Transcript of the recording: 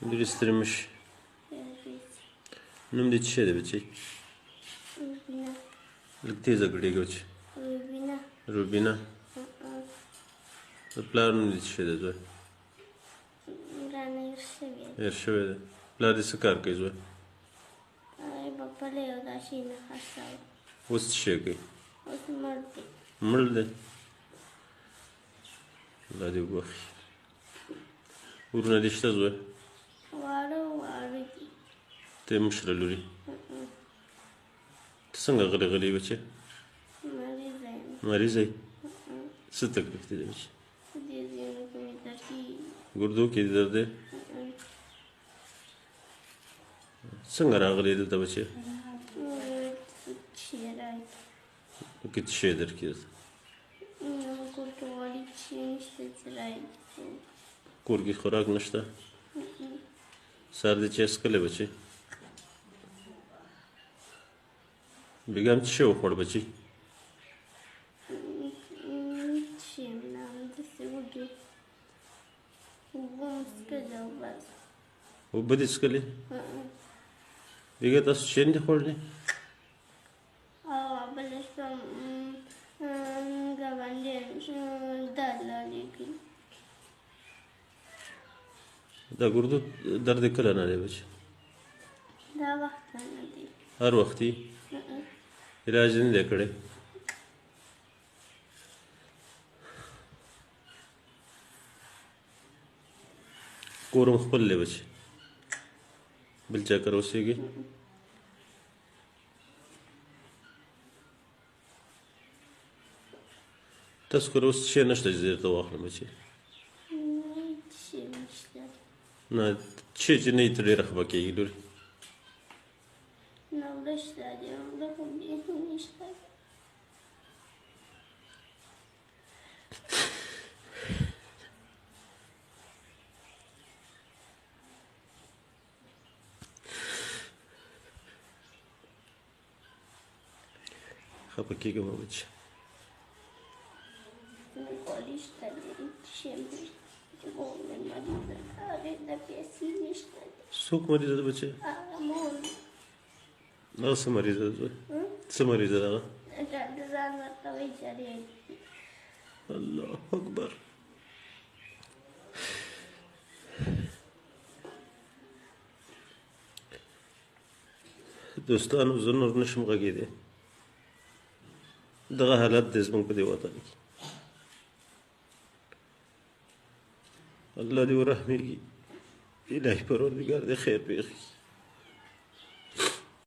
لوري ستړی مشي. نوم دې څه شی دی بچی؟ لږ تیزه غږېږه بچی. روبینا. د پلار نوم دې څه شی دی زوی؟ هېر شوی دی. پلار دې څه کار کوي زوی؟ اوس څه شی کوي؟ مړ دی. الله دې وبخښي. ورونه دې شته زوی؟ ته یې مشره لوري. ته څنګه غلی غلی یې بچی؟ مریضه یې؟ څه تکلیف دې دی بچی؟ ګردو کې دې درد دی؟ څنګه راغلی دلته بچی؟ کې څه شی درکړي درته؟ کور کې خوراک نشته؟ سهار دې چای څښلی بچی؟ بیګم څه شی وخوړ بچی؟ اوبه دې څښلې؟ بیګا تاسو شی نه دي خوړلی؟ دا ګردو درد یې کله نه دی بچی؟ هر وخت یې؟ علاج یې نه دی کړی؟ کور هم خپل دی بچی؟ بل چا کره اوسېږي؟ تاسو کره اوس شی نشته چې زه درته واخلم بچی؟ نه شی چې نه وي ته ډېره خفه کېږي لورې. خفه کېږه مه بچی. څوک مریضه ده بچی؟ هغه څه مریضه ده زوی؟ څه مریضه ده هغه؟ الله اکبر. دوستانو زه نور نشم غږېدی. دغه حالت دی زموږ په دې وطن کې. الله دې ورحمېږي. الهي پروردګار دې خیر پېښ کړي.